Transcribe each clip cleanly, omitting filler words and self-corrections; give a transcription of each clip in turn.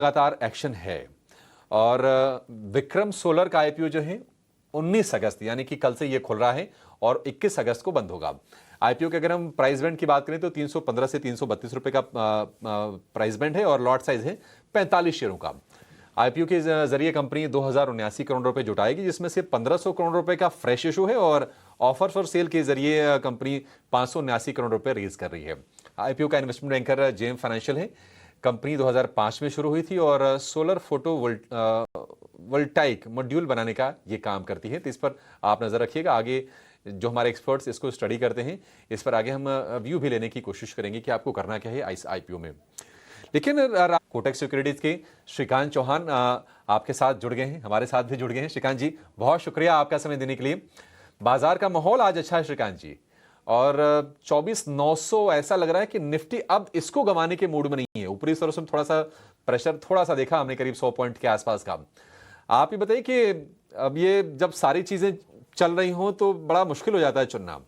लगातार एक्शन है और विक्रम सोलर का आईपीओ जो है 19 अगस्त यानी कि कल से ये खुल रहा है और 21 अगस्त को बंद होगा। आईपीओ के अगर हम प्राइस बैंड की बात करें तो 315 से 332 रुपए का प्राइस बैंड है और लॉट साइज है 45 शेयरों का। आईपीओ के जरिए कंपनी 2079 करोड़ रुपए जुटाएगी, जिसमें से 1500 करोड़ रुपए का फ्रेश इशू है और ऑफर फॉर सेल के जरिए कंपनी 579 करोड़ रुपए रेज कर रही है। आईपीओ का इन्वेस्टमेंट बैंकर जेएम फाइनेंशियल है। कंपनी 2005 में शुरू हुई थी और सोलर फोटो वोल्टाइक मॉड्यूल बनाने का ये काम करती है। तो इस पर आप नजर रखिएगा। आगे जो हमारे एक्सपर्ट्स इसको स्टडी करते हैं, इस पर आगे हम व्यू भी लेने की कोशिश करेंगे कि आपको करना क्या है इस आईपीओ में। लेकिन कोटक सिक्योरिटीज के श्रीकांत चौहान आपके साथ जुड़ गए हैं, हमारे साथ भी जुड़ गए हैं। श्रीकांत जी, बहुत शुक्रिया आपका समय देने के लिए। बाजार का माहौल आज अच्छा है श्रीकांत जी, और 24,900 ऐसा लग रहा है कि निफ्टी अब इसको गंवाने के मूड में नहीं है। ऊपरी स्तरों से थोड़ा सा प्रेशर थोड़ा सा देखा हमने, करीब 100 पॉइंट के आसपास का। आप ही बताइए कि अब ये जब सारी चीजें चल रही हों तो बड़ा मुश्किल हो जाता है चुनना।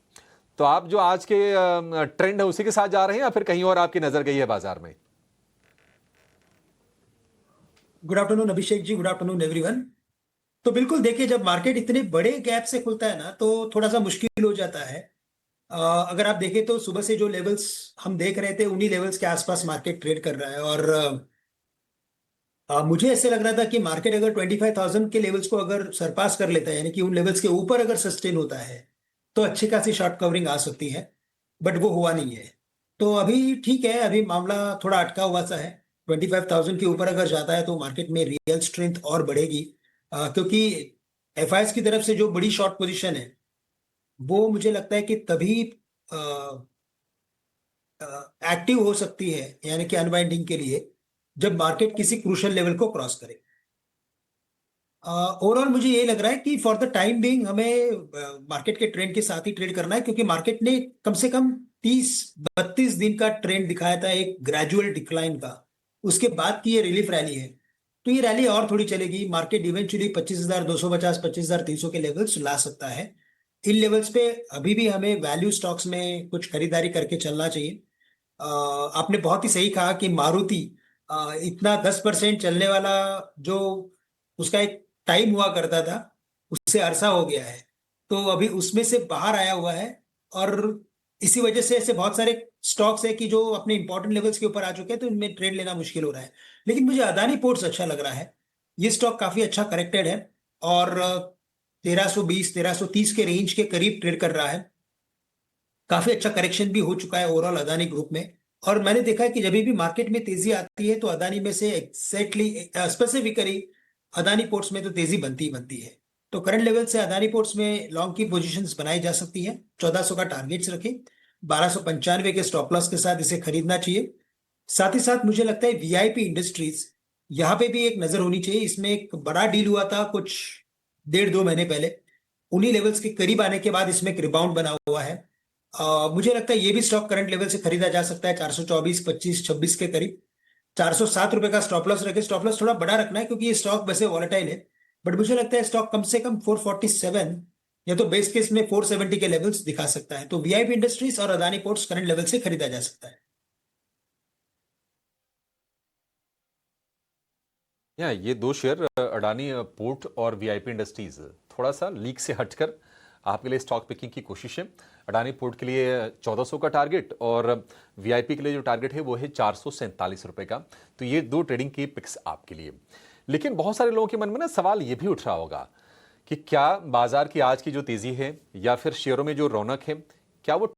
तो आप जो आज के ट्रेंड है उसी के साथ जा रहे हैं या फिर कहीं और आपकी नजर गई है बाजार में? Good afternoon Abhishek ji, good afternoon everyone. तो बिल्कुल देखिए, जब मार्केट इतने बड़े गैप से खुलता है ना तो थोड़ा सा मुश्किल हो जाता है। अगर आप देखें तो सुबह से जो लेवल्स हम देख रहे थे उन्हीं लेवल्स के आसपास मार्केट ट्रेड कर रहा है, और मुझे ऐसे लग रहा था कि मार्केट अगर 25,000 के लेवल्स को अगर सरपास कर लेता है, यानी कि उन लेवल्स के ऊपर अगर सस्टेन होता है, तो अच्छी खासी शॉर्ट कवरिंग आ सकती है। बट वो हुआ नहीं है। तो अभी ठीक है, अभी मामला थोड़ा अटका हुआ सा है। 25,000 के ऊपर अगर जाता है तो मार्केट में रियल स्ट्रेंथ और बढ़ेगी, क्योंकि एफआईएस की तरफ से जो बड़ी शॉर्ट पोजीशन है वो मुझे लगता है कि तभी एक्टिव हो सकती है, यानी कि अनवाइंडिंग के लिए, जब मार्केट किसी क्रूशियल लेवल को क्रॉस करे। ओवरऑल मुझे ये लग रहा है कि फॉर द टाइम बीइंग हमें मार्केट के ट्रेंड के साथ ही ट्रेड करना है, क्योंकि मार्केट ने कम से कम 30-32 दिन का ट्रेंड दिखाया था एक ग्रेजुअल डिक्लाइन का। उसके बाद की ये रिलीफ रैली है, तो ये रैली और थोड़ी चलेगी। मार्केट इवेंचुअली 25,250 25,300 के लेवल्स ला सकता है। इन लेवल्स पे अभी भी हमें वैल्यू स्टॉक्स में कुछ खरीदारी करके चलना चाहिए। आपने बहुत ही सही कहा कि मारुति इतना 10% चलने वाला जो उसका एक टाइम हुआ करता था, उससे अरसा हो गया है, तो अभी उसमें से बाहर आया हुआ है। और इसी वजह से ऐसे बहुत सारे स्टॉक्स है कि जो अपने इंपॉर्टेंट लेवल्स के ऊपर आ चुके हैं, तो इनमें ट्रेड लेना मुश्किल हो रहा है। लेकिन मुझे अदानी पोर्ट्स अच्छा लग रहा है। ये स्टॉक काफी अच्छा करेक्टेड है और 1320 1330 के रेंज के करीब ट्रेड कर रहा है। काफी अच्छा करेक्शन भी हो चुका है ओवरऑल अदानी ग्रुप में। और मैंने देखा है कि जब भी मार्केट में तेजी आती है तो अदानी में से एग्जैक्टली स्पेसिफिकली अदानी पोर्ट्स में तो तेजी बनती ही बनती है। तो करंट लेवल से अदानी पोर्ट्स में लॉन्ग की पोजीशंस बनाई जा सकती है। 1400 का टारगेट्स रखें, 1295 के स्टॉप लॉस के साथ इसे खरीदना चाहिए। साथ ही साथ मुझे लगता है वीआईपी इंडस्ट्रीज, यहाँ पे भी एक नजर होनी चाहिए। इसमें एक बड़ा डील हुआ था कुछ 1.5-2 महीने पहले। उन्हीं लेवल्स के करीब आने के बाद इसमें एक रिबाउंड बना हुआ है। मुझे लगता है ये भी स्टॉक करंट लेवल से खरीदा जा सकता है 424 25 26 के करीब। 407 रुपए का स्टॉप लॉस रखे। स्टॉप लॉस थोड़ा बड़ा रखना है क्योंकि ये स्टॉक वैसे वॉलेटाइल है, बट मुझे लगता है स्टॉक कम से कम 447 या तो बेस्ट केस में 470 के लेवल्स दिखा सकता है। तो वीआईपी इंडस्ट्रीज और अदानी पोर्ट्स करंट लेवल से खरीदा जा सकता है। ये दो शेयर अडानी पोर्ट और वीआईपी इंडस्ट्रीज थोड़ा सा लीक से हटकर आपके लिए स्टॉक पिकिंग की कोशिश है। अडानी पोर्ट के लिए 1400 का टारगेट और वीआईपी के लिए जो टारगेट है वो है 447 रुपए का। तो ये दो ट्रेडिंग की पिक्स आपके लिए। लेकिन बहुत सारे लोगों के मन में ना सवाल ये भी उठ रहा होगा कि क्या बाजार की आज की जो तेजी है या फिर शेयरों में जो रौनक है, क्या वो